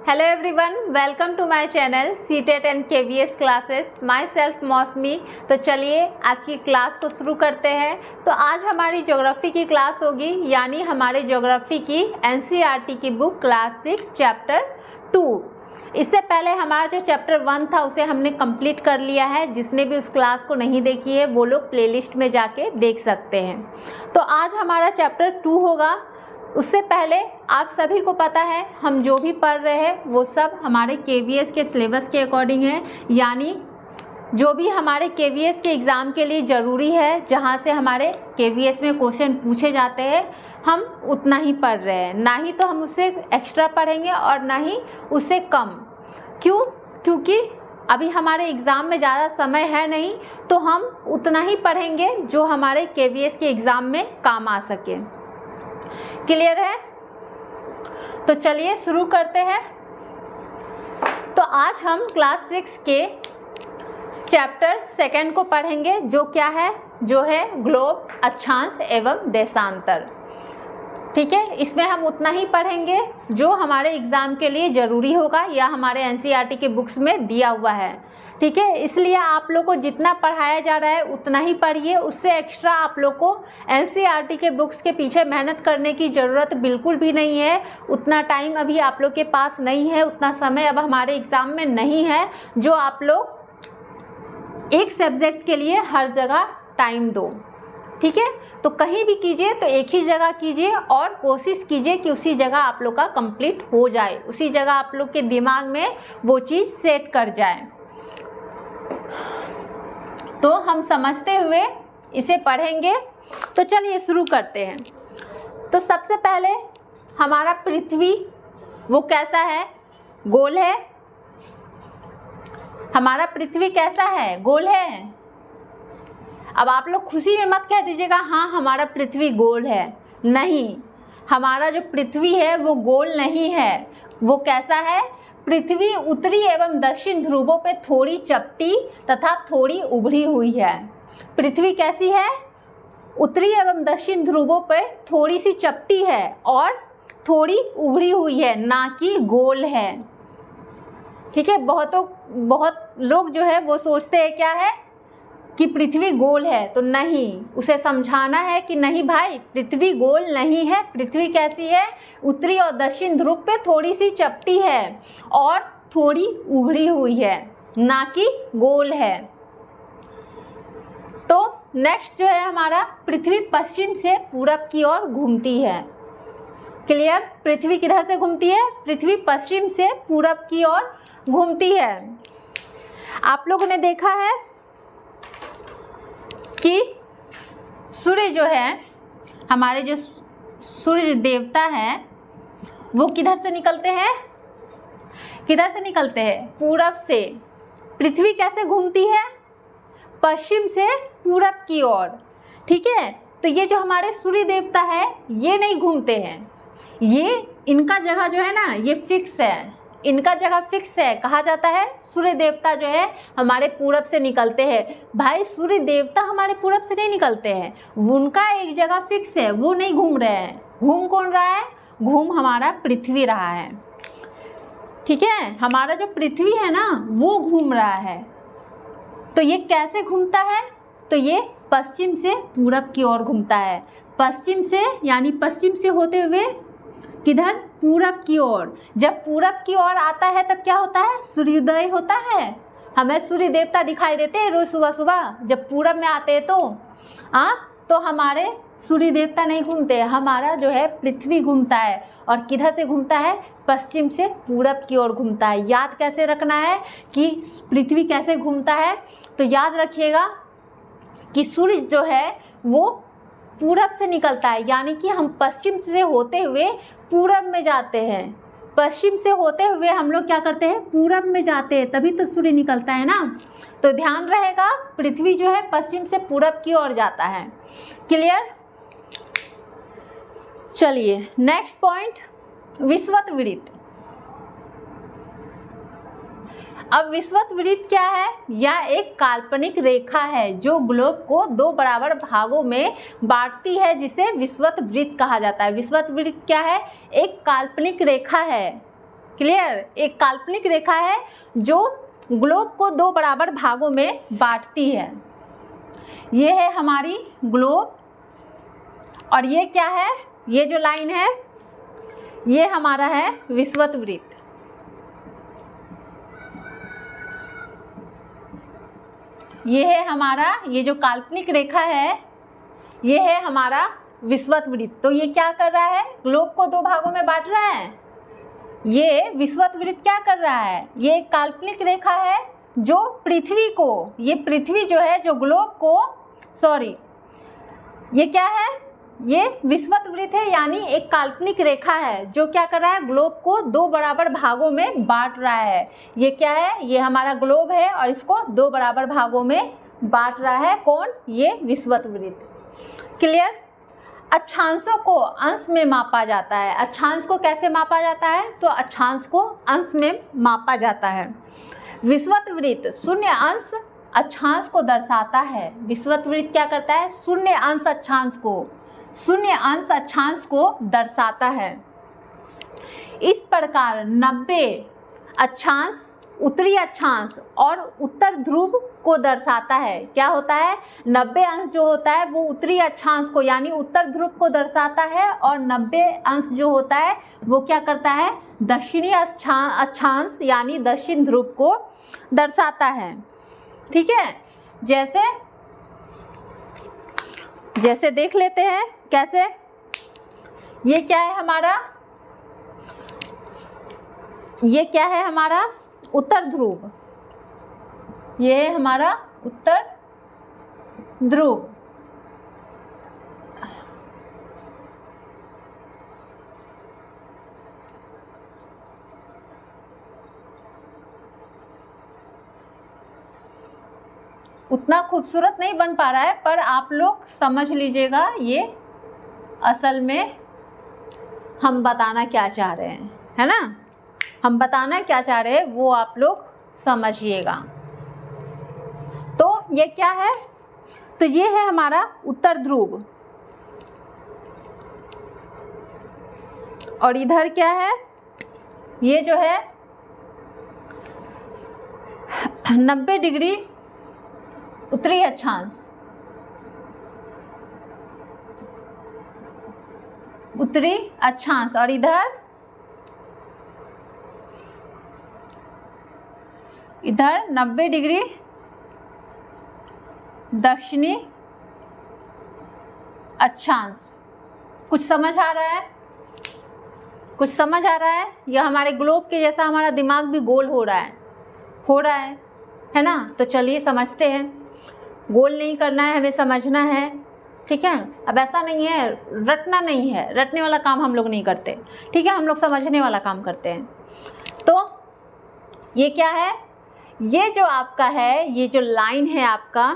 Hello everyone, welcome to my channel CTET and KVS classes. Myself Mausami. तो चलिए आज की क्लास को शुरू करते हैं। तो आज हमारी ज्योग्राफी की क्लास होगी, यानी हमारे ज्योग्राफी की एनसीईआरटी की बुक क्लास 6 चैप्टर 2। इससे पहले हमारा जो चैप्टर 1 था उसे हमने कंप्लीट कर लिया है। जिसने भी उस क्लास को नहीं देखी है वो लोग प्लेलिस्ट में जाके देख सकते हैं। तो आज हमारा चैप्टर 2 होगा। उससे पहले आप सभी को पता है हम जो भी पढ़ रहे हैं वो सब हमारे केवीएस के सिलेबस के अकॉर्डिंग है, यानी जो भी हमारे केवीएस के एग्ज़ाम के लिए ज़रूरी है, जहाँ से हमारे केवीएस में क्वेश्चन पूछे जाते हैं, हम उतना ही पढ़ रहे हैं। ना ही तो हम उससे एक्स्ट्रा पढ़ेंगे और ना ही उससे कम। क्यों? क्योंकि अभी हमारे एग्ज़ाम में ज़्यादा समय है नहीं, तो हम उतना ही पढ़ेंगे जो हमारे केवीएस के एग्ज़ाम में काम आ सके। क्लियर है? तो चलिए शुरू करते हैं। तो आज हम क्लास 6 के चैप्टर 2 को पढ़ेंगे, जो क्या है, जो है ग्लोब, अक्षांश एवं देशांतर। ठीक है, इसमें हम उतना ही पढ़ेंगे जो हमारे एग्ज़ाम के लिए ज़रूरी होगा या हमारे एनसीईआरटी के बुक्स में दिया हुआ है। ठीक है, इसलिए आप लोग को जितना पढ़ाया जा रहा है उतना ही पढ़िए। उससे एक्स्ट्रा आप लोग को एनसीईआरटी के बुक्स के पीछे मेहनत करने की ज़रूरत बिल्कुल भी नहीं है। उतना टाइम अभी आप लोग के पास नहीं है, उतना समय अब हमारे एग्ज़ाम में नहीं है जो आप लोग एक सब्जेक्ट के लिए हर जगह टाइम दो। ठीक है, तो कहीं भी कीजिए तो एक ही जगह कीजिए और कोशिश कीजिए कि उसी जगह आप लोग का कंप्लीट हो जाए, उसी जगह आप लोग के दिमाग में वो चीज़ सेट कर जाए। तो हम समझते हुए इसे पढ़ेंगे। तो चलिए शुरू करते हैं। तो सबसे पहले हमारा पृथ्वी वो कैसा है? गोल है। हमारा पृथ्वी कैसा है? गोल है। अब आप लोग खुशी में मत कह दीजिएगा हाँ हमारा पृथ्वी गोल है। नहीं, हमारा जो पृथ्वी है वो गोल नहीं है। वो कैसा है? पृथ्वी उत्तरी एवं दक्षिण ध्रुवों पे थोड़ी चपटी तथा थोड़ी उभरी हुई है। पृथ्वी कैसी है? उत्तरी एवं दक्षिण ध्रुवों पे थोड़ी सी चपटी है और थोड़ी उभरी हुई है, ना कि गोल है। ठीक है, बहुत लोग जो है वो सोचते हैं क्या है कि पृथ्वी गोल है, तो नहीं, उसे समझाना है कि नहीं भाई, पृथ्वी गोल नहीं है। पृथ्वी कैसी है? उत्तरी और दक्षिण ध्रुव पे थोड़ी सी चपटी है और थोड़ी उभरी हुई है, ना कि गोल है। तो नेक्स्ट जो है हमारा, पृथ्वी पश्चिम से पूरब की ओर घूमती है। क्लियर? पृथ्वी किधर से घूमती है? पृथ्वी पश्चिम से पूरब की ओर घूमती है। आप लोगों ने देखा है कि सूर्य जो है, हमारे जो सूर्य देवता हैं वो किधर से निकलते हैं? किधर से निकलते हैं? पूरब से। पृथ्वी कैसे घूमती है? पश्चिम से पूरब की ओर। ठीक है, तो ये जो हमारे सूर्य देवता है ये नहीं घूमते हैं, ये इनका जगह जो है ना ये फिक्स है। इनका जगह फिक्स है। कहा जाता है सूर्य देवता जो है हमारे पूरब से निकलते हैं। भाई सूर्य देवता हमारे पूरब से नहीं निकलते हैं, उनका एक जगह फिक्स है, वो नहीं घूम रहे हैं। घूम कौन रहा है? घूम हमारा पृथ्वी रहा है। ठीक है, हमारा जो पृथ्वी है ना वो घूम रहा है। तो ये कैसे घूमता है? तो ये पश्चिम से पूरब की ओर घूमता है। पश्चिम से, यानी पश्चिम से होते हुए किधर? पूरब की ओर। जब पूरब की ओर आता है तब क्या होता है? सूर्योदय होता है। हमें सूर्य देवता दिखाई देते हैं रोज सुबह सुबह जब पूरब में आते हैं। तो हमारे सूर्य देवता नहीं घूमते, हमारा जो है पृथ्वी घूमता है। और किधर से घूमता है? पश्चिम से पूरब की ओर घूमता है। याद कैसे रखना है कि पृथ्वी कैसे घूमता है? तो याद रखिएगा कि सूर्य जो है वो पूरब से निकलता है, यानी कि हम पश्चिम से होते हुए पूरब में जाते हैं। पश्चिम से होते हुए हम लोग क्या करते हैं? पूरब में जाते हैं, तभी तो सूर्य निकलता है ना। तो ध्यान रहेगा, पृथ्वी जो है पश्चिम से पूरब की ओर जाता है। क्लियर? चलिए नेक्स्ट पॉइंट, विषुवत-वृत्त। अब विषुवत-वृत्त क्या है? यह एक काल्पनिक रेखा है जो ग्लोब को 2 बराबर भागों में बांटती है, जिसे विषुवत-वृत्त कहा जाता है। विषुवत-वृत्त क्या है? एक काल्पनिक रेखा है क्लियर? एक काल्पनिक रेखा है जो ग्लोब को दो बराबर भागों में बांटती है। ये है हमारी ग्लोब और ये क्या है, ये जो लाइन है ये हमारा है विषुवत-वृत्त। ये है हमारा, ये जो काल्पनिक रेखा है ये है हमारा विषुवत-वृत्त। तो ये क्या कर रहा है, ग्लोब को दो भागों में बांट रहा है। ये विषुवत-वृत्त क्या कर रहा है, ये एक काल्पनिक रेखा है जो पृथ्वी को, ये पृथ्वी जो है जो ग्लोब को, सॉरी ये क्या है, ये विषुवत-वृत्त है, यानी एक काल्पनिक रेखा है जो क्या कर रहा है, ग्लोब को दो बराबर भागों में बांट रहा है। ये क्या है, ये हमारा ग्लोब है और इसको दो बराबर भागों में बांट रहा है। कौन, ये विषुवत-वृत्त। क्लियर? अक्षांशों को अंश में मापा जाता है। अक्षांश को कैसे मापा जाता है, तो अक्षांश को अंश में मापा जाता है। विषुवत-वृत्त शून्य अंश अक्षांश को दर्शाता है। विषुवत-वृत्त क्या करता है, शून्य अंश अक्षांश को, शून्य अंश अक्षांश को दर्शाता है। इस प्रकार 90 अक्षांश उत्तरी अक्षांश और उत्तर ध्रुव को दर्शाता है। क्या होता है, 90 अंश जो होता है वो उत्तरी अक्षांश को यानी उत्तर ध्रुव को दर्शाता है और 90 अंश जो होता है वो क्या करता है, दक्षिणी अक्षांश यानी दक्षिण ध्रुव को दर्शाता है। ठीक है, जैसे देख लेते हैं कैसे। ये क्या है हमारा, ये क्या है हमारा उत्तर ध्रुव, ये है हमारा उत्तर ध्रुव। उतना खूबसूरत नहीं बन पा रहा है पर आप लोग समझ लीजिएगा ये असल में हम बताना क्या चाह रहे हैं, है ना। हम बताना क्या चाह रहे हैं वो आप लोग समझिएगा। तो ये क्या है, तो ये है हमारा उत्तर ध्रुव और इधर क्या है, ये जो है 90 डिग्री उत्तरी अक्षांश, उत्तरी अक्षांश और इधर 90 डिग्री दक्षिणी अक्षांश। कुछ समझ आ रहा है, कुछ समझ आ रहा है। यह हमारे ग्लोब के जैसा हमारा दिमाग भी गोल हो रहा है ना। तो चलिए समझते हैं। गोल नहीं करना है, हमें समझना है, ठीक है। अब ऐसा नहीं है, रटना नहीं है, रटने वाला काम हम लोग नहीं करते, ठीक है। हम लोग समझने वाला काम करते हैं। तो ये क्या है, ये जो आपका है, ये जो लाइन है आपका,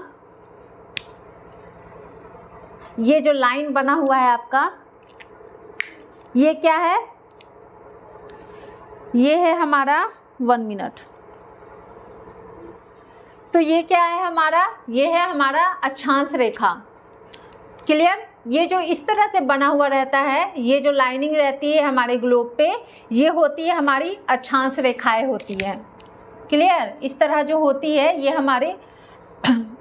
ये जो लाइन बना हुआ है आपका, ये क्या है, ये है हमारा 1 मिनट। तो ये क्या है हमारा, ये है हमारा अक्षांश रेखा। क्लियर? ये जो इस तरह से बना हुआ रहता है, ये जो लाइनिंग रहती है हमारे ग्लोब पे, ये होती है हमारी अक्षांश रेखाएं होती है। क्लियर? इस तरह जो होती है ये हमारे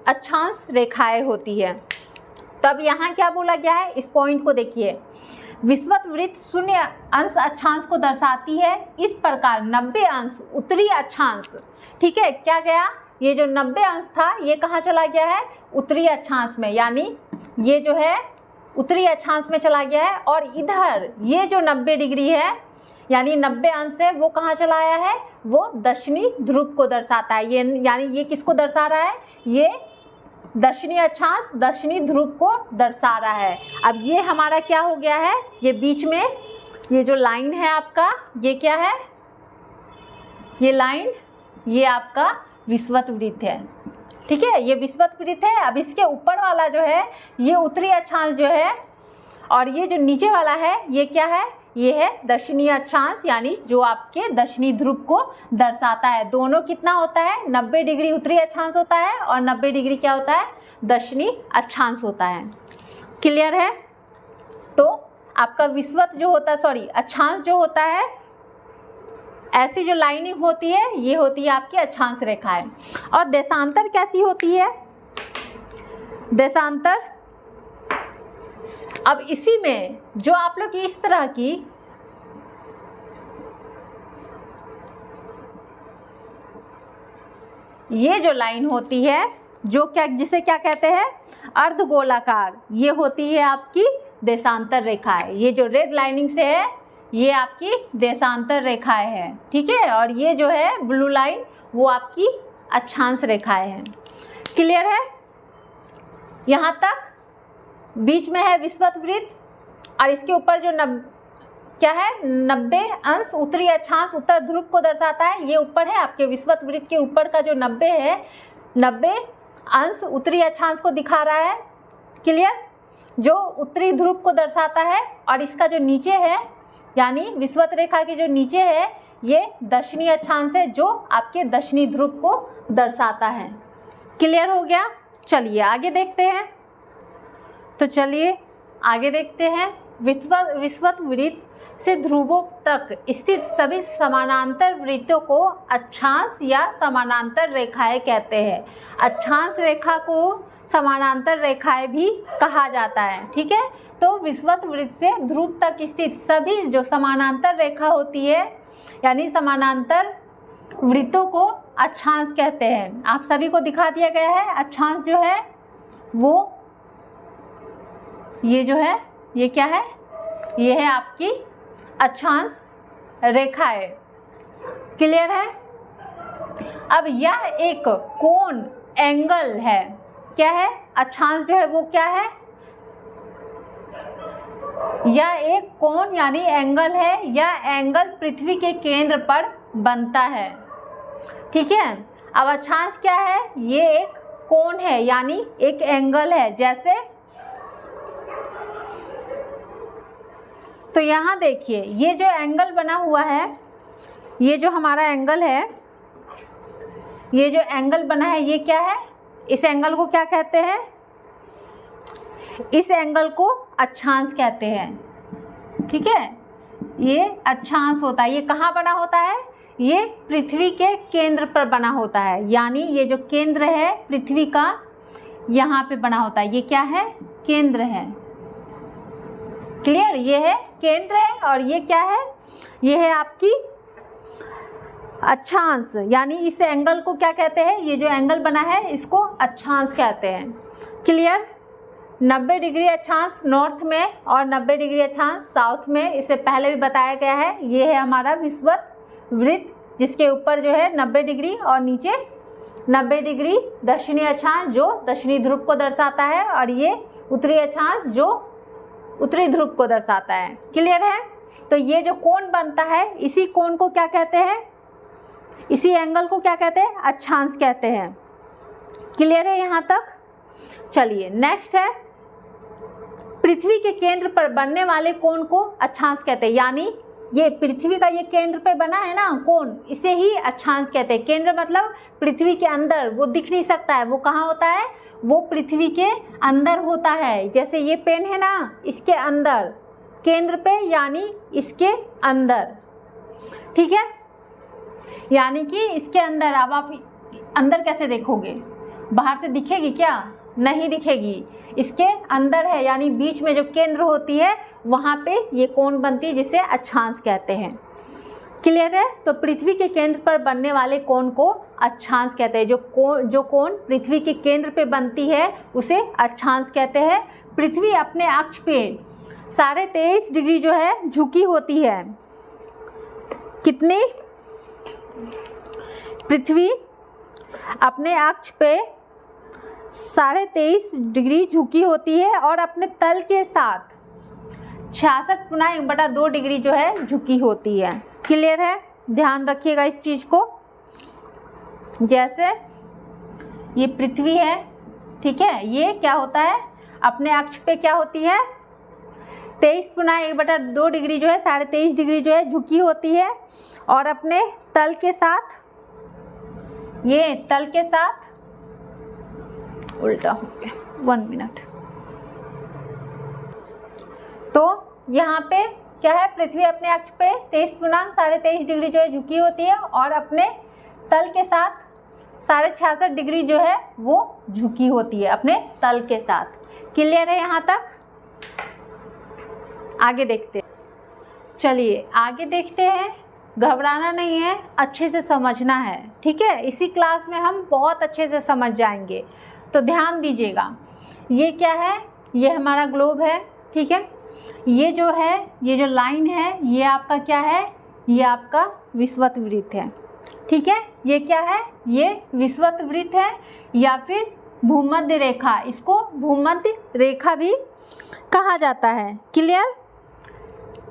अक्षांश रेखाएं होती है। तब यहाँ क्या बोला गया है, इस पॉइंट को देखिए। विषुवत-वृत्त शून्य अंश अक्षांश को दर्शाती है। इस प्रकार 90 अंश उत्तरी अक्षांश, ठीक है, क्या गया, ये जो 90 अंश था ये कहाँ चला गया है, उत्तरी अक्षांश में, यानी ये जो है उत्तरी अक्षांश में चला गया है। और इधर ये जो 90 डिग्री है यानी 90 अंश है, वो कहाँ चला आया है, वो दक्षिणी ध्रुव को दर्शाता है। ये यानी ये किसको दर्शा रहा है, ये दक्षिणी अक्षांश दक्षिणी ध्रुव को दर्शा रहा है। अब ये हमारा क्या हो गया है, ये बीच में ये जो लाइन है आपका, ये क्या है, ये लाइन, ये आपका विषुवत-वृत्त है, ठीक है, ये विषुवत-वृत्त है। अब इसके ऊपर वाला जो है ये उत्तरी अक्षांश जो है, और ये जो नीचे वाला है ये क्या है, ये है दक्षिणी अक्षांश, यानी जो आपके दक्षिणी ध्रुव को दर्शाता है। दोनों कितना होता है, 90 डिग्री उत्तरी अक्षांश होता है और 90 डिग्री क्या होता है, दक्षिणी अक्षांश होता है। क्लियर है? तो आपका विषुवत जो होता है, सॉरी अक्षांश जो होता है ऐसी जो लाइनिंग होती है ये होती है आपकी अक्षांश रेखाएं। और देशांतर कैसी होती है? देशांतर, अब इसी में जो आप लोग इस तरह की ये जो लाइन होती है जो क्या, जिसे क्या कहते हैं, अर्धगोलाकार, ये होती है आपकी देशांतर रेखाएं। ये जो रेड लाइनिंग से है ये आपकी देशांतर रेखाएं हैं, ठीक है। और ये जो है ब्लू लाइन वो आपकी अक्षांश रेखाएं हैं। क्लियर है? यहाँ तक बीच में है विषुवत और इसके ऊपर जो क्या है 90 अंश उत्तरी अक्षांश उत्तर ध्रुव को दर्शाता है। ये ऊपर है आपके विषुवत वृत्त के ऊपर का जो 90 है, 90 अंश उत्तरी अक्षांश को दिखा रहा है। क्लियर? जो उत्तरी ध्रुव को दर्शाता है। और इसका जो नीचे है यानी विषुवत रेखा के जो नीचे है ये दक्षिणी अक्षांश है जो आपके दक्षिणी ध्रुव को दर्शाता है। क्लियर हो गया? चलिए आगे देखते हैं। तो चलिए आगे देखते हैं। विषुवत वृत्त से ध्रुवों तक स्थित सभी समानांतर वृत्तों को अक्षांश या समानांतर रेखाएं कहते हैं। अक्षांश रेखा को समानांतर रेखाएं भी कहा जाता है, ठीक है। तो विषुवत वृत्त से ध्रुव तक स्थित सभी जो समानांतर रेखा होती है यानी समानांतर वृत्तों को अक्षांश कहते हैं। आप सभी को दिखा दिया गया है। अक्षांश जो है वो ये जो है ये क्या है, ये है आपकी अक्षांश रेखा है। क्लियर है? अब यह एक कोण एंगल है। क्या है? अक्षांश जो है वो क्या है, यह एक कोण यानी एंगल है। यह एंगल पृथ्वी के केंद्र पर बनता है, ठीक है। अब अक्षांश क्या है, ये एक कोण है यानी एक एंगल है। जैसे तो यहाँ देखिए ये जो एंगल बना हुआ है, ये जो हमारा एंगल है, ये जो एंगल बना है ये क्या है, इस एंगल को क्या कहते हैं, इस एंगल को अक्षांश कहते हैं, ठीक है। ये अक्षांश होता है। ये कहाँ बना होता है, ये पृथ्वी के केंद्र पर बना होता है। यानी ये जो केंद्र है पृथ्वी का यहाँ पे बना होता है। ये क्या है, केंद्र है। क्लियर? ये है केंद्र है और ये क्या है, ये है आपकी अक्षांश। यानी इस एंगल को क्या कहते हैं, ये जो एंगल बना है इसको अक्षांश कहते हैं। क्लियर? 90 डिग्री अक्षांश नॉर्थ में और 90 डिग्री अक्षांश साउथ में, इसे पहले भी बताया गया है। ये है हमारा विषुवत वृत्त जिसके ऊपर जो है 90 डिग्री और नीचे 90 डिग्री दक्षिणी अक्षांश जो दक्षिणी ध्रुव को दर्शाता है और ये उत्तरी अक्षांश जो उत्तरी ध्रुव को दर्शाता है। क्लियर है? तो ये जो कोण बनता है इसी कोण को क्या कहते हैं, इसी एंगल को क्या कहते हैं, अक्षांश कहते हैं। क्लियर है यहाँ तक? चलिए नेक्स्ट है, पृथ्वी के केंद्र पर बनने वाले कोण को अक्षांश कहते हैं। यानी ये पृथ्वी का ये केंद्र पे बना है ना कोण, इसे ही अक्षांश कहते हैं। केंद्र मतलब पृथ्वी के अंदर, वो दिख नहीं सकता है, वो कहाँ होता है, वो पृथ्वी के अंदर होता है। जैसे ये पेन है ना, इसके अंदर केंद्र पे यानी इसके अंदर, ठीक है। यानी कि इसके अंदर। अब आप अंदर कैसे देखोगे, बाहर से दिखेगी क्या, नहीं दिखेगी, इसके अंदर है। यानी बीच में जो केंद्र होती है वहाँ पे ये कोण बनती है जिसे अक्षांश कहते हैं। क्लियर है? तो पृथ्वी के केंद्र पर बनने वाले कोण को अक्षांश कहते हैं। जो कोण पृथ्वी के केंद्र पे बनती है उसे अक्षांश कहते हैं। पृथ्वी अपने अक्ष पे 23.5 डिग्री जो है झुकी होती है। कितनी? पृथ्वी अपने अक्ष पे 23.5 डिग्री झुकी होती है और अपने तल के साथ 66.1/2 डिग्री जो है झुकी होती है। क्लियर है? ध्यान रखिएगा इस चीज़ को। जैसे ये पृथ्वी है, ठीक है, ये क्या होता है, अपने अक्ष पे क्या होती है 23.1/2 डिग्री जो है 23.5 डिग्री जो है झुकी होती है और अपने तल के साथ, ये तल के साथ उल्टा हो गया, 1 मिनट। तो यहाँ पे क्या है, पृथ्वी अपने अक्ष पे 23.23 डिग्री जो है झुकी होती है और अपने तल के साथ 66.5 डिग्री जो है वो झुकी होती है अपने तल के साथ। क्लियर है यहाँ तक? आगे देखते हैं। चलिए आगे देखते हैं। घबराना नहीं है, अच्छे से समझना है, ठीक है। इसी क्लास में हम बहुत अच्छे से समझ जाएंगे, तो ध्यान दीजिएगा। ये क्या है, ये हमारा ग्लोब है, ठीक है। ये जो है, ये जो लाइन है, ये आपका क्या है, ये आपका विषुवत वृत्त है, ठीक है। ये क्या है, ये विषुवत वृत्त है या फिर भूमध्य रेखा, इसको भूमध्य रेखा भी कहा जाता है। क्लियर?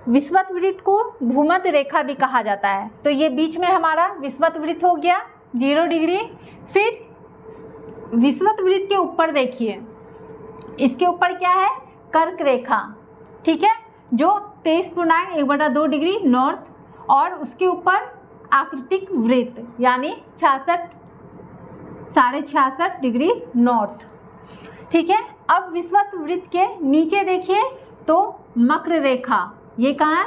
विषुवत वृत्त को भूमध्य रेखा भी कहा जाता है। तो ये बीच में हमारा विषुवत वृत्त हो गया 0 डिग्री। फिर विषुवत वृत्त के ऊपर देखिए, इसके ऊपर क्या है, कर्क रेखा, ठीक है, जो 23.1/2 डिग्री नॉर्थ और उसके ऊपर आकृतिक वृत्त यानी 66.5 डिग्री नॉर्थ, ठीक है। अब विषुवत वृत्त के नीचे देखिए तो मकर रेखा, ये कहाँ है,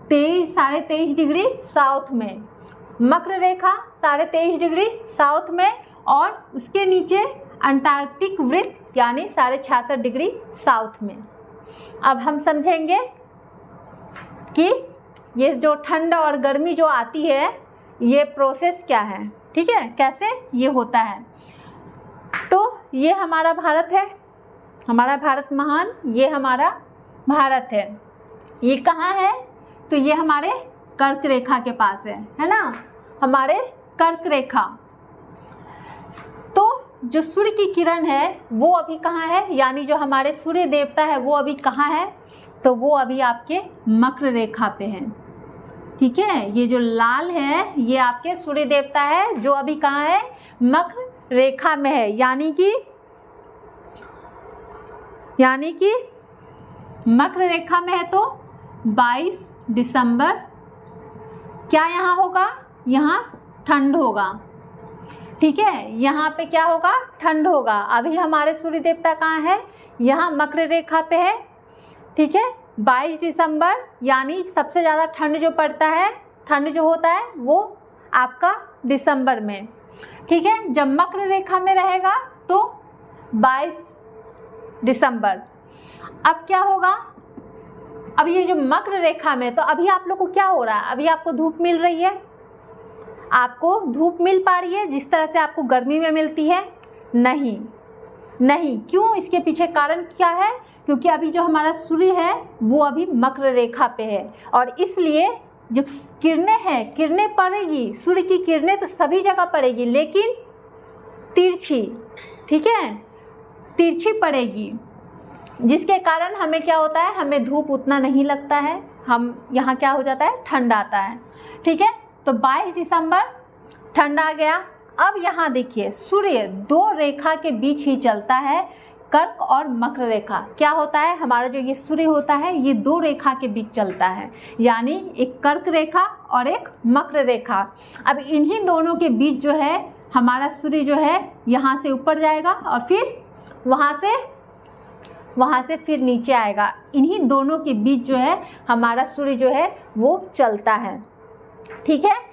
23.5 डिग्री साउथ में, मकर रेखा 23.5 डिग्री साउथ में, और उसके नीचे अंटार्कटिक वृत्त यानी 66.5 डिग्री साउथ में। अब हम समझेंगे कि ये जो ठंड और गर्मी जो आती है, ये प्रोसेस क्या है, ठीक है, कैसे ये होता है। तो ये हमारा भारत है, हमारा भारत महान, ये हमारा भारत है। ये कहाँ है, तो ये हमारे कर्क रेखा के पास है ना, हमारे कर्क रेखा। तो जो सूर्य की किरण है वो अभी कहाँ है, यानी जो हमारे सूर्य देवता है वो अभी कहाँ है, तो वो अभी आपके मकर रेखा पे है, ठीक है। ये जो लाल है ये आपके सूर्य देवता है जो अभी कहाँ है, मकर रेखा में है, यानी कि मकर रेखा में है। तो 22 दिसंबर क्या यहाँ होगा, यहाँ ठंड होगा, ठीक है, यहाँ पे क्या होगा, ठंड होगा। अभी हमारे सूर्य देवता कहाँ है, यहाँ मकर रेखा पे है, ठीक है। 22 दिसंबर यानी सबसे ज़्यादा ठंड जो पड़ता है, ठंड जो होता है वो आपका दिसंबर में, ठीक है। जब मकर रेखा में रहेगा तो 22 दिसंबर। अब क्या होगा, अब ये जो मकर रेखा में, तो अभी आप लोग को क्या हो रहा है, अभी आपको धूप मिल रही है, आपको धूप मिल पा रही है जिस तरह से आपको गर्मी में मिलती है? नहीं। क्यों? इसके पीछे कारण क्या है, क्योंकि अभी जो हमारा सूर्य है वो अभी मकर रेखा पे है और इसलिए जो किरणें हैं, किरणें पड़ेगी, सूर्य की किरणें तो सभी जगह पड़ेगी लेकिन तिरछी, ठीक है, तिरछी पड़ेगी, जिसके कारण हमें क्या होता है, हमें धूप उतना नहीं लगता है, हम यहाँ क्या हो जाता है, ठंड आता है, ठीक है। तो 22 दिसंबर ठंड आ गया। अब यहाँ देखिए सूर्य 2 रेखा के बीच ही चलता है, कर्क और मकर रेखा। क्या होता है, हमारा जो ये सूर्य होता है ये 2 रेखा के बीच चलता है, यानी एक कर्क रेखा और एक मकर रेखा। अब इन्हीं दोनों के बीच जो है हमारा सूर्य जो है यहाँ से ऊपर जाएगा और फिर वहाँ से फिर नीचे आएगा। इन्हीं दोनों के बीच जो है हमारा सूर्य जो है वो चलता है, ठीक है।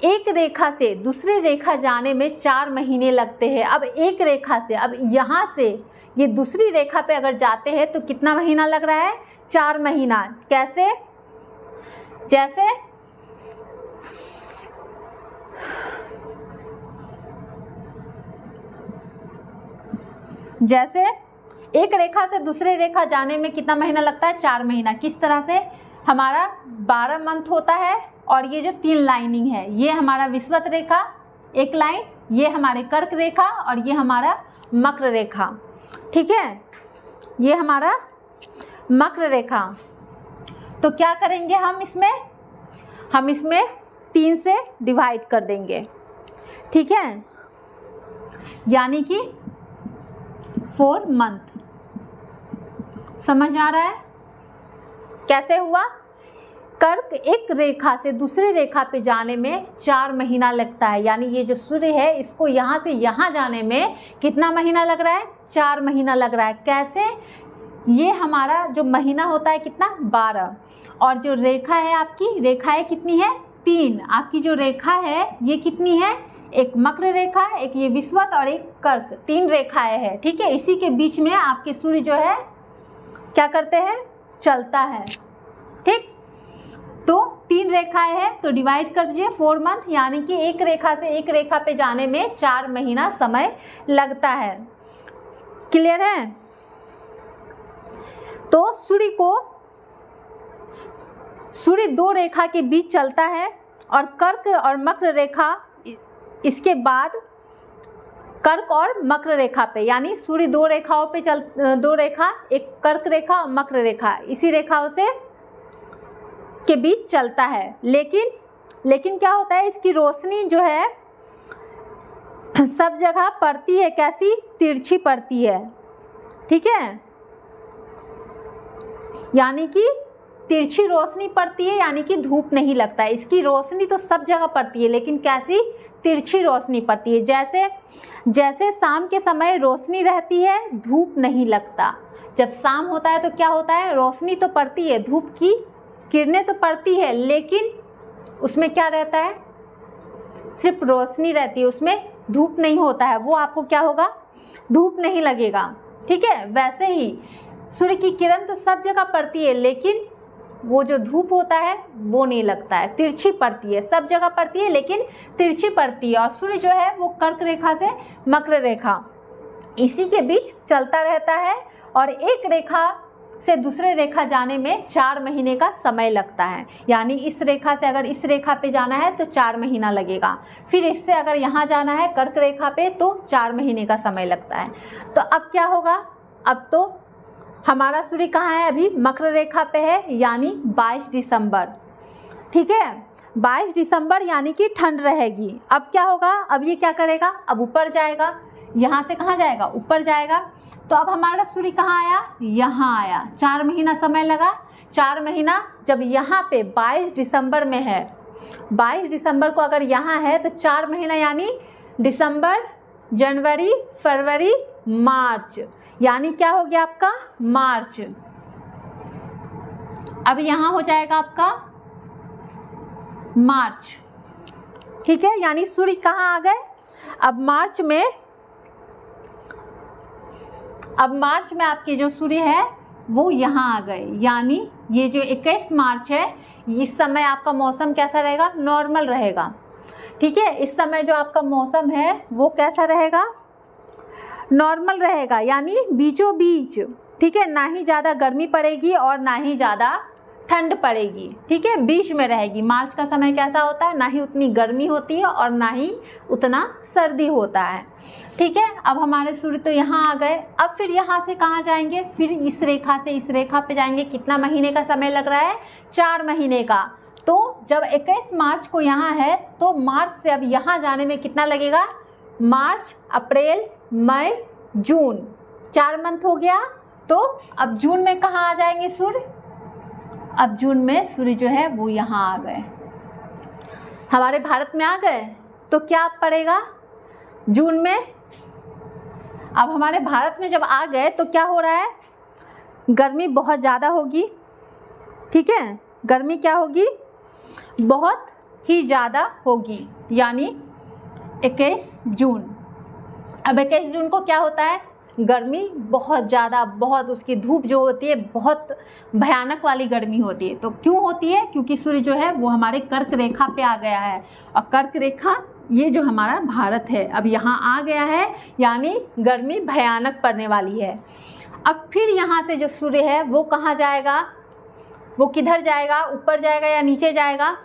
एक रेखा से दूसरी रेखा जाने में 4 महीने लगते हैं। अब एक रेखा से, अब यहाँ से ये दूसरी रेखा पे अगर जाते हैं तो कितना महीना लग रहा है, 4 महीना। कैसे? जैसे एक रेखा से दूसरे रेखा जाने में कितना महीना लगता है, 4 महीना। किस तरह से, हमारा 12 मंथ होता है और ये जो 3 लाइनिंग है, ये हमारा विषुवत रेखा एक लाइन, ये हमारे कर्क रेखा और ये हमारा मकर रेखा, ठीक है, ये हमारा मकर रेखा। तो क्या करेंगे हम इसमें 3 से डिवाइड कर देंगे, ठीक है, यानी कि 4 मंथ। समझ आ रहा है कैसे हुआ? कर्क एक रेखा से दूसरी रेखा पे जाने में 4 महीना लगता है, यानी ये जो सूर्य है इसको यहाँ से यहाँ जाने में कितना महीना लग रहा है, 4 महीना लग रहा है। कैसे? ये हमारा जो महीना होता है कितना 12, और जो रेखा है आपकी, रेखाएं कितनी है 3। आपकी जो रेखा है ये कितनी है, एक मकर रेखा, एक ये विषुवत और एक कर्क, 3 रेखाएं हैं। ठीक है, इसी के बीच में आपके सूर्य जो है क्या करते हैं, चलता है। ठीक, तो 3 रेखाएं हैं तो डिवाइड कर दीजिए 4 मंथ, यानी कि एक रेखा से एक रेखा पे जाने में 4 महीना समय लगता है। क्लियर है? तो सूर्य 2 रेखा के बीच चलता है, और कर्क और मकर रेखा इसके बाद कर्क और मकर रेखा पे, यानी सूर्य 2 रेखाओं पे 2 रेखा, एक कर्क रेखा और मकर रेखा, इसी रेखाओं से के बीच चलता है। लेकिन क्या होता है, इसकी रोशनी जो है सब जगह पड़ती है, कैसी, तिरछी पड़ती है। ठीक है, यानी कि तिरछी रोशनी पड़ती है, यानी कि धूप नहीं लगता है। इसकी रोशनी तो सब जगह पड़ती है, लेकिन कैसी, तिरछी रोशनी पड़ती है। जैसे शाम के समय रोशनी रहती है, धूप नहीं लगता। जब शाम होता है तो क्या होता है, रोशनी तो पड़ती है, धूप की किरणें तो पड़ती है, लेकिन उसमें क्या रहता है, सिर्फ रोशनी रहती है, उसमें धूप नहीं होता है। वो आपको क्या होगा, धूप नहीं लगेगा। ठीक है, वैसे ही सूर्य की किरण तो सब जगह पड़ती है, लेकिन वो जो धूप होता है वो नहीं लगता है, तिरछी पड़ती है, सब जगह पड़ती है लेकिन तिरछी पड़ती है। और सूर्य जो है वो कर्क रेखा से मकर रेखा, इसी के बीच चलता रहता है, और एक रेखा से दूसरे रेखा जाने में 4 महीने का समय लगता है। यानी इस रेखा से अगर इस रेखा पे जाना है तो 4 महीना लगेगा, फिर इससे अगर यहाँ जाना है कर्क रेखा पे तो 4 महीने का समय लगता है। तो अब क्या होगा, अब तो हमारा सूर्य कहाँ है, अभी मकर रेखा पे है, यानी 22 दिसंबर। ठीक है, 22 दिसंबर यानी कि ठंड रहेगी। अब क्या होगा, अब ये क्या करेगा, अब ऊपर जाएगा, यहाँ से कहाँ जाएगा, ऊपर जाएगा। तो अब हमारा सूर्य कहाँ आया, यहाँ आया, 4 महीना समय लगा। 4 महीना जब यहाँ पे 22 दिसंबर में है, 22 दिसंबर को अगर यहाँ है तो 4 महीना यानी दिसंबर, जनवरी, फरवरी, मार्च, यानी क्या हो गया आपका मार्च। अब यहाँ हो जाएगा आपका मार्च। ठीक है, यानी सूर्य कहाँ आ गए, अब मार्च में आपके जो सूर्य है वो यहाँ आ गए। यानी ये जो 21 मार्च है, इस समय आपका मौसम कैसा रहेगा, नॉर्मल रहेगा। ठीक है, इस समय जो आपका मौसम है वो कैसा रहेगा, नॉर्मल रहेगा, यानी बीचों बीच। ठीक है, ना ही ज़्यादा गर्मी पड़ेगी और ना ही ज़्यादा ठंड पड़ेगी। ठीक है, बीच में रहेगी। मार्च का समय कैसा होता है, ना ही उतनी गर्मी होती है और ना ही उतना सर्दी होता है। ठीक है, अब हमारे सूर्य तो यहाँ आ गए। अब फिर यहाँ से कहाँ जाएंगे, फिर इस रेखा से इस रेखा पे जाएंगे। कितना महीने का समय लग रहा है, 4 महीने का। तो जब 21 मार्च को यहाँ है तो मार्च से अब यहाँ जाने में कितना लगेगा, मार्च, अप्रैल, मई, जून, 4 मंथ हो गया। तो अब जून में कहाँ आ जाएंगे सूर्य, अब जून में सूर्य जो है वो यहाँ आ गए, हमारे भारत में आ गए। तो क्या पड़ेगा जून में, अब हमारे भारत में जब आ गए तो क्या हो रहा है, गर्मी बहुत ज़्यादा होगी। ठीक है, गर्मी क्या होगी, बहुत ही ज़्यादा होगी, यानी 21 जून। अब 21 जून को क्या होता है, गर्मी बहुत ज़्यादा, बहुत उसकी धूप जो होती है बहुत भयानक वाली गर्मी होती है। तो क्यों होती है, क्योंकि सूर्य जो है वो हमारे कर्क रेखा पे आ गया है, और कर्क रेखा ये जो हमारा भारत है अब यहाँ आ गया है, यानी गर्मी भयानक पड़ने वाली है। अब फिर यहाँ से जो सूर्य है वो कहाँ जाएगा, वो किधर जाएगा, ऊपर जाएगा या नीचे जाएगा,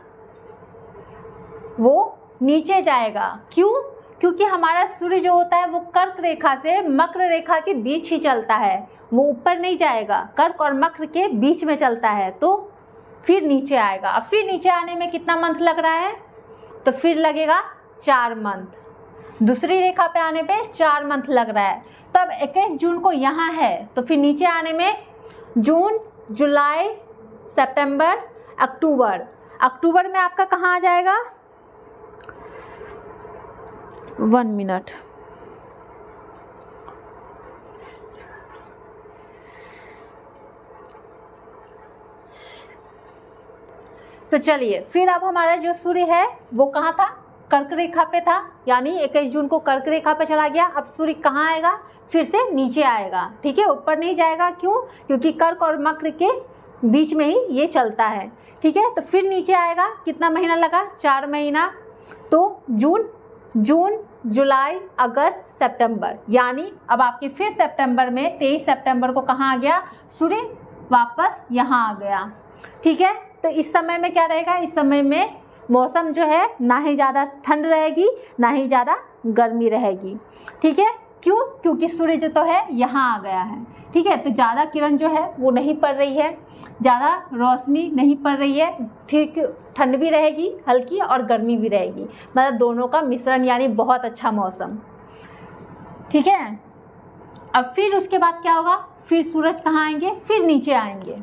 वो नीचे जाएगा। क्यों, क्योंकि हमारा सूर्य जो होता है वो कर्क रेखा से मकर रेखा के बीच ही चलता है, वो ऊपर नहीं जाएगा, कर्क और मकर के बीच में चलता है, तो फिर नीचे आएगा। अब फिर नीचे आने में कितना मंथ लग रहा है, तो फिर लगेगा 4 मंथ। दूसरी रेखा पे आने पे 4 मंथ लग रहा है। तो अब 21 जून को यहाँ है तो फिर नीचे आने में जून, जुलाई, सितंबर, अक्टूबर। अक्टूबर में आपका कहाँ आ जाएगा, 1 मिनट, तो चलिए फिर अब हमारा जो सूर्य है वो कहाँ था, कर्क रेखा पे था, यानी 21 जून को कर्क रेखा पे चला गया। अब सूर्य कहाँ आएगा, फिर से नीचे आएगा, ठीक है, ऊपर नहीं जाएगा। क्यों, क्योंकि कर्क और मकर के बीच में ही ये चलता है, ठीक है। तो फिर नीचे आएगा, कितना महीना लगा, 4 महीना, तो जून जुलाई अगस्त सितंबर, यानी अब आपके फिर सितंबर में 23 सितंबर को कहाँ आ गया, सूर्य वापस यहाँ आ गया, ठीक है। तो इस समय में क्या रहेगा, इस समय में मौसम जो है ना ही ज़्यादा ठंड रहेगी ना ही ज़्यादा गर्मी रहेगी, ठीक है। क्यों, क्योंकि सूर्य जो तो है यहाँ आ गया है, ठीक है। तो ज़्यादा किरण जो है वो नहीं पड़ रही है, ज़्यादा रोशनी नहीं पड़ रही है, ठीक, ठंड भी रहेगी हल्की और गर्मी भी रहेगी, मतलब दोनों का मिश्रण, यानी बहुत अच्छा मौसम, ठीक है। अब फिर उसके बाद क्या होगा, फिर सूरज कहाँ आएंगे, फिर नीचे आएंगे,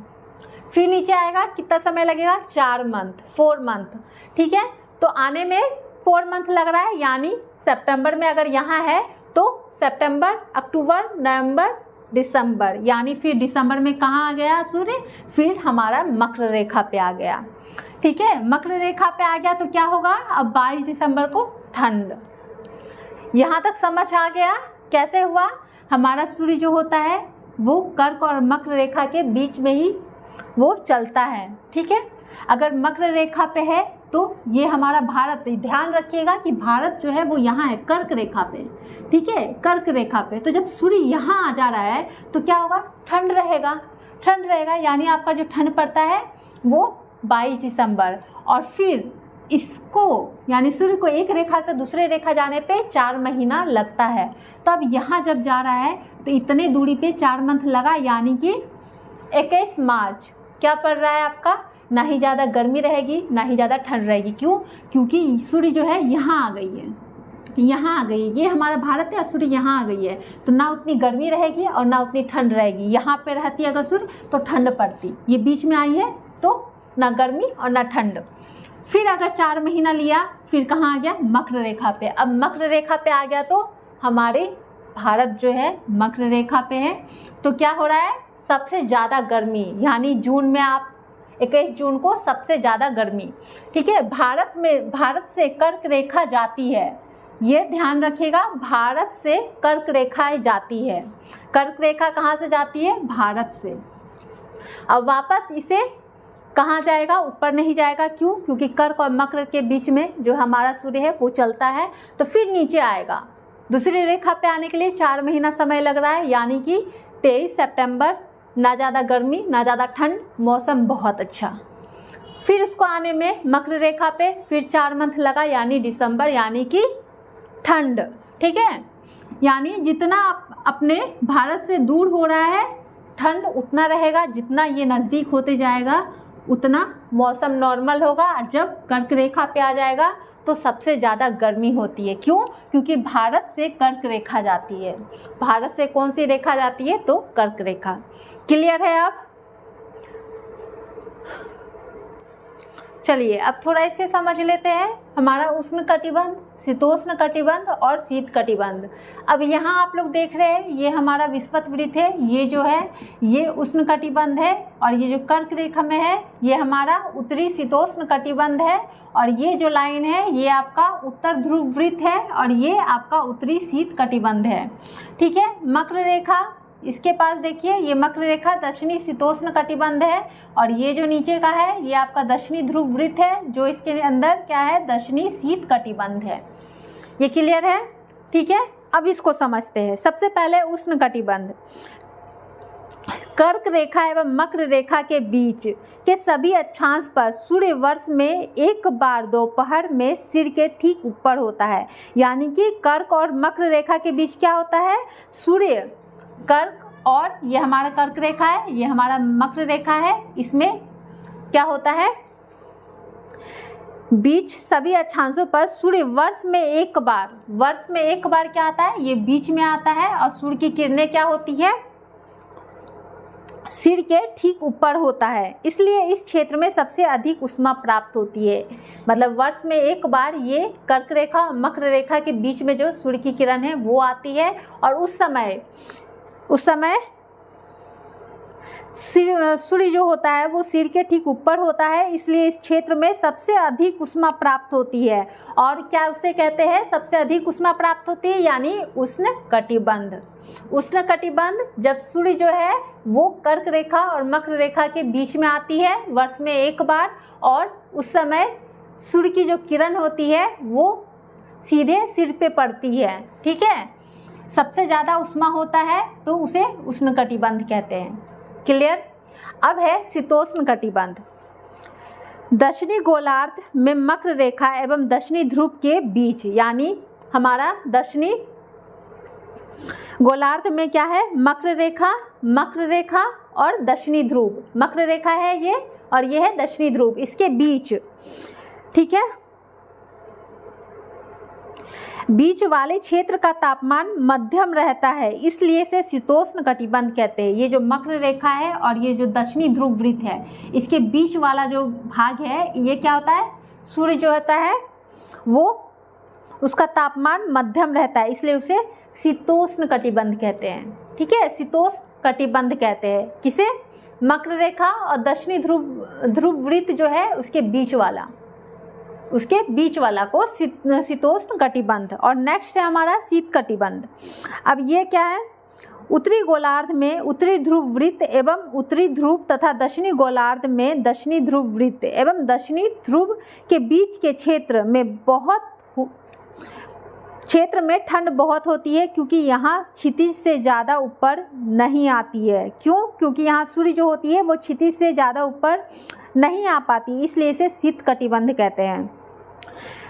फिर नीचे आएगा, कितना समय लगेगा, 4 मंथ, ठीक है। तो आने में 4 मंथ लग रहा है, यानी सितंबर में अगर यहाँ है तो सितंबर, अक्टूबर, नवंबर, दिसंबर, यानी फिर दिसंबर में कहाँ आ गया सूर्य, फिर हमारा मकर रेखा पे आ गया, ठीक है। मकर रेखा पे आ गया तो क्या होगा, अब 22 दिसंबर को ठंड। यहाँ तक समझ आ गया कैसे हुआ, हमारा सूर्य जो होता है वो कर्क और मकर रेखा के बीच में ही वो चलता है, ठीक है। अगर मकर रेखा पे है तो ये हमारा भारत, ध्यान रखिएगा कि भारत जो है वो यहाँ है कर्क रेखा पे, ठीक है, कर्क रेखा पे। तो जब सूर्य यहाँ आ जा रहा है तो क्या होगा, ठंड रहेगा, यानी आपका जो ठंड पड़ता है वो 22 दिसंबर, और फिर इसको यानी सूर्य को एक रेखा से दूसरे रेखा जाने पे 4 महीना लगता है। तो अब यहाँ जब जा रहा है तो इतने दूरी पे 4 मंथ लगा, यानी कि 21 मार्च क्या पड़ रहा है आपका, ना ही ज़्यादा गर्मी रहेगी ना ही ज़्यादा ठंड रहेगी। क्यों, क्योंकि सूर्य जो है यहाँ आ गई है, ये हमारा भारत है और सूर्य यहाँ आ गई है, तो ना उतनी गर्मी रहेगी और ना उतनी ठंड रहेगी। यहाँ पे रहती अगर सूर्य तो ठंड पड़ती, ये बीच में आई है तो ना गर्मी और ना ठंड। फिर अगर 4 महीना लिया, फिर कहाँ आ गया, मकर रेखा पे। अब मकर रेखा पे आ गया तो हमारे भारत जो है मकर रेखा पे है, तो क्या हो रहा है, सबसे ज़्यादा गर्मी, यानी जून में आप 21 जून को सबसे ज़्यादा गर्मी, ठीक है। भारत से कर्क रेखा जाती है, ये ध्यान रखिएगा, भारत से कर्क रेखा जाती है। कर्क रेखा कहाँ से जाती है, भारत से। अब वापस इसे कहाँ जाएगा, ऊपर नहीं जाएगा। क्यों, क्योंकि कर्क और मकर के बीच में जो हमारा सूर्य है वो चलता है, तो फिर नीचे आएगा। दूसरी रेखा पे आने के लिए 4 महीना समय लग रहा है, यानी कि 23 सितंबर, ना ज़्यादा गर्मी ना ज़्यादा ठंड, मौसम बहुत अच्छा। फिर उसको आने में मकर रेखा पे फिर 4 मंथ लगा, यानी दिसंबर, यानी कि ठंड, ठीक है। यानी जितना अपने भारत से दूर हो रहा है ठंड उतना रहेगा, जितना ये नज़दीक होते जाएगा उतना मौसम नॉर्मल होगा। जब कर्क रेखा पे आ जाएगा तो सबसे ज़्यादा गर्मी होती है। क्यों, क्योंकि भारत से कर्क रेखा जाती है। भारत से कौन सी रेखा जाती है, तो कर्क रेखा। क्लियर है अब? चलिए अब थोड़ा इसे समझ लेते हैं। हमारा उष्ण कटिबंध, शीतोष्ण कटिबंध और शीत कटिबंध। अब यहाँ आप लोग देख रहे हैं ये हमारा विषुवत है, ये जो है ये उष्ण कटिबंध है, और ये जो कर्क रेखा में है ये हमारा उत्तरी शीतोष्ण कटिबंध है, और ये जो लाइन है ये आपका उत्तर ध्रुव वृत्त है, और ये आपका उत्तरी शीत कटिबंध है, ठीक है। मकर रेखा, इसके पास देखिए ये मकर रेखा दक्षिणी शीतोष्ण कटिबंध है, और ये जो नीचे का है ये आपका दक्षिणी ध्रुव वृत्त है, जो इसके अंदर क्या है, दक्षिणी शीत कटिबंध है। ये क्लियर है, ठीक है। अब इसको समझते हैं। सबसे पहले उष्ण कटिबंध, कर्क रेखा एवं मकर रेखा के बीच के सभी अक्षांश पर सूर्य वर्ष में एक बार दोपहर में सिर के ठीक ऊपर होता है। यानी कि कर्क और मकर रेखा के बीच क्या होता है, सूर्य, कर्क, और ये हमारा कर्क रेखा है, ये हमारा मकर रेखा है, इसमें क्या होता है, बीच सभी अक्षांशों पर सूर्य वर्ष में एक बार क्या आता है, ये बीच में आता है, और सूर्य की किरणें क्या होती है, सिर के ठीक ऊपर होता है। इसलिए इस क्षेत्र में सबसे अधिक ऊष्मा प्राप्त होती है। मतलब वर्ष में एक बार ये कर्क रेखा और मकर रेखा के बीच में जो सूर्य की किरण है वो आती है, और उस समय सूर्य जो होता है वो सिर के ठीक ऊपर होता है, इसलिए इस क्षेत्र में सबसे अधिक ऊष्मा प्राप्त होती है। और क्या उसे कहते हैं सबसे अधिक ऊष्मा प्राप्त होती है, यानी उष्णकटिबंध। उष्णकटिबंध जब सूर्य जो है वो कर्क रेखा और मकर रेखा के बीच में आती है वर्ष में एक बार, और उस समय सूर्य की जो किरण होती है वो सीधे सिर पे पड़ती है। ठीक है, सबसे ज़्यादा उष्मा होता है तो उसे उष्णकटिबंध कहते हैं। क्लियर। अब है शीतोष्ण कटिबंध। दक्षिणी गोलार्ध में मकर रेखा एवं दक्षिणी ध्रुव के बीच, यानी हमारा दक्षिणी गोलार्ध में क्या है, मकर रेखा और दक्षिणी ध्रुव। मकर रेखा है ये और ये है दक्षिणी ध्रुव, इसके बीच। ठीक है, बीच वाले क्षेत्र का तापमान मध्यम रहता है, इसलिए इसे शीतोष्ण कटिबंध कहते हैं। ये जो मकर रेखा है और ये जो दक्षिणी ध्रुव वृत्त है, इसके बीच वाला जो भाग है ये क्या होता है, सूर्य जो होता है वो उसका तापमान मध्यम रहता है, इसलिए उसे शीतोष्ण कटिबंध कहते हैं। ठीक है, शीतोष्ण कटिबंध कहते हैं किसे, मकर रेखा और दक्षिणी ध्रुव वृत्त जो है उसके बीच वाला को शीतोष्ण कटिबंध। और नेक्स्ट है हमारा शीत कटिबंध। अब ये क्या है, उत्तरी गोलार्ध में उत्तरी ध्रुव वृत्त एवं उत्तरी ध्रुव तथा दक्षिणी गोलार्ध में दक्षिणी ध्रुव वृत्त एवं दक्षिणी ध्रुव के बीच के क्षेत्र में ठंड बहुत होती है, क्योंकि यहाँ क्षितिज से ज़्यादा ऊपर नहीं आती है। क्यों? क्योंकि यहाँ सूर्य जो होती है वो क्षितिज से ज़्यादा ऊपर नहीं आ पाती, इसलिए इसे शीत कटिबंध कहते हैं।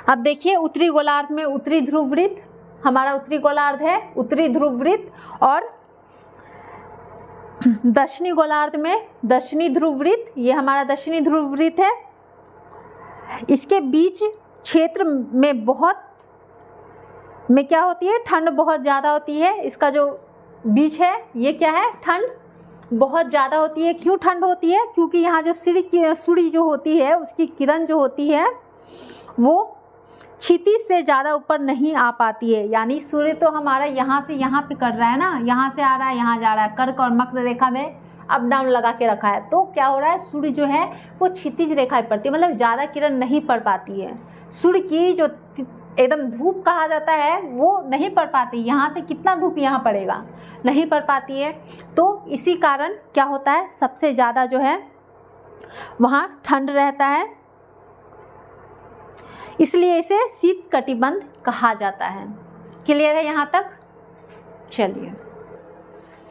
अब देखिए, उत्तरी गोलार्ध में उत्तरी ध्रुव वृत्त, हमारा उत्तरी गोलार्ध है उत्तरी ध्रुव वृत्त, और दक्षिणी गोलार्ध में दक्षिणी ध्रुव वृत्त, ये हमारा दक्षिणी ध्रुव वृत्त है। इसके बीच क्षेत्र में क्या होती है, ठंड बहुत ज़्यादा होती है। इसका जो बीच है ये क्या है, ठंड बहुत ज़्यादा होती है। क्यों ठंड होती है? क्योंकि यहाँ जो सूर्य जो होती है उसकी किरण जो होती है वो क्षितिज से ज़्यादा ऊपर नहीं आ पाती है। यानी सूर्य तो हमारा यहाँ से यहाँ पे कर रहा है ना, यहाँ से आ रहा है यहाँ जा रहा है, कर्क और मकर रेखा में अप डाउन लगा के रखा है, तो क्या हो रहा है, सूर्य जो है वो क्षितिज रेखा पर पड़ती है, मतलब ज़्यादा किरण नहीं पड़ पाती है। सूर्य की जो एकदम धूप कहा जाता है वो नहीं पड़ पाती, यहाँ से कितना धूप यहाँ पड़ेगा, नहीं पड़ पाती है। तो इसी कारण क्या होता है, सबसे ज़्यादा जो है वहाँ ठंड रहता है, इसलिए इसे शीत कटिबंध कहा जाता है। क्लियर है यहाँ तक?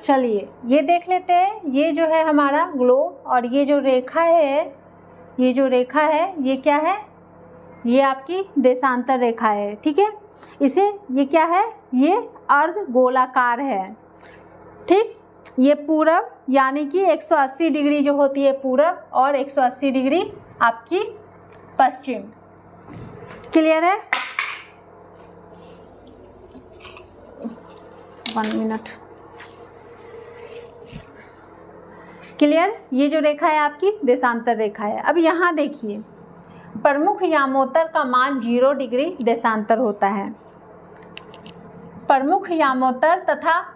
चलिए ये देख लेते हैं। ये जो है हमारा ग्लोब, और ये जो रेखा है ये क्या है, ये आपकी देशांतर रेखा है। ठीक है, इसे ये क्या है, ये अर्ध गोलाकार है। ठीक, ये पूरब यानी कि 180 डिग्री जो होती है पूरब, और 180 डिग्री आपकी पश्चिम। क्लियर है? 1 मिनट। क्लियर? ये जो रेखा है आपकी देशांतर रेखा है। अब यहाँ देखिए, प्रमुख यामोत्तर का मान 0 डिग्री देशांतर होता है। प्रमुख यामोत्तर तथा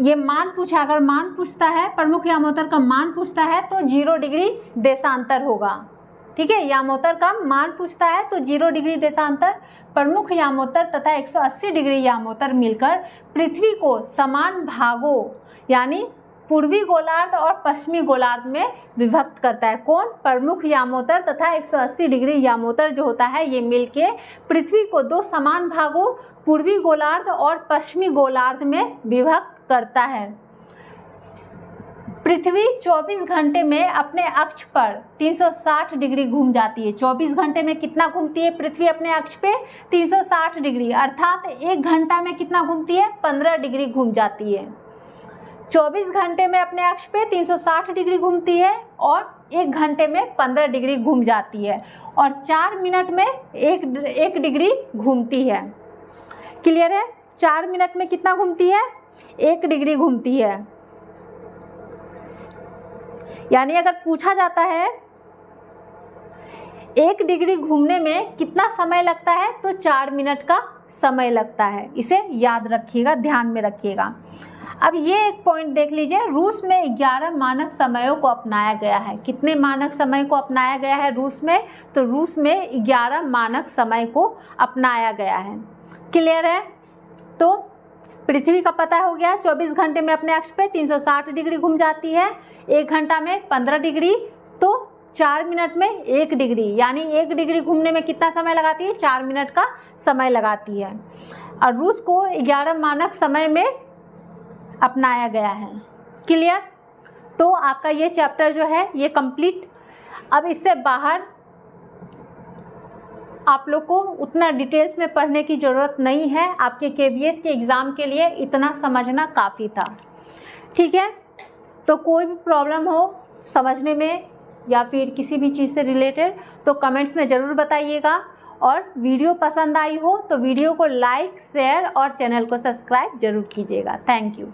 ये मान पूछा, अगर मान पूछता है, प्रमुख यामोत्तर का मान पूछता है तो 0 डिग्री देशांतर होगा। ठीक है, यामोत्तर का मान पूछता है तो 0 डिग्री देशांतर। प्रमुख यामोत्तर तथा 180 डिग्री यामोत्तर मिलकर पृथ्वी को समान भागों यानी पूर्वी गोलार्ध और पश्चिमी गोलार्ध में विभक्त करता है। कौन? प्रमुख यामोत्तर तथा 180 डिग्री यामोत्तर जो होता है ये मिलके पृथ्वी को 2 समान भागों पूर्वी गोलार्ध और पश्चिमी गोलार्ध में विभक्त करता है। पृथ्वी 24 घंटे में अपने अक्ष पर 360 डिग्री घूम जाती है। 24 घंटे में कितना घूमती है पृथ्वी अपने अक्ष पे? 360 डिग्री, अर्थात 1 घंटा में कितना घूमती है? 15 डिग्री घूम जाती है। 24 घंटे में अपने अक्ष पे 360 डिग्री घूमती है और 1 घंटे में 15 डिग्री घूम जाती है, और 4 मिनट में 1 डिग्री घूमती है। क्लियर है? 4 मिनट में कितना घूमती है? 1 डिग्री घूमती है। यानी अगर पूछा जाता है 1 डिग्री घूमने में कितना समय लगता है, तो 4 मिनट का समय लगता है। इसे याद रखिएगा, ध्यान में रखिएगा। अब ये एक पॉइंट देख लीजिए, रूस में 11 मानक समयों को अपनाया गया है। कितने मानक समय को अपनाया गया है रूस में? तो रूस में 11 मानक समय को अपनाया गया है। क्लियर है? तो पृथ्वी का पता हो गया, 24 घंटे में अपने अक्ष पे 360 डिग्री घूम जाती है, 1 घंटा में 15 डिग्री, तो 4 मिनट में 1 डिग्री, यानी 1 डिग्री घूमने में कितना समय लगाती है? 4 मिनट का समय लगाती है। और रूस को 11 मानक समय में अपनाया गया है। क्लियर? तो आपका ये चैप्टर जो है ये कंप्लीट। अब इससे बाहर आप लोग को उतना डिटेल्स में पढ़ने की ज़रूरत नहीं है, आपके KVS के एग्ज़ाम के लिए इतना समझना काफ़ी था। ठीक है? तो कोई भी प्रॉब्लम हो समझने में या फिर किसी भी चीज़ से रिलेटेड तो कमेंट्स में ज़रूर बताइएगा, और वीडियो पसंद आई हो तो वीडियो को लाइक, शेयर और चैनल को सब्सक्राइब ज़रूर कीजिएगा। Thank you.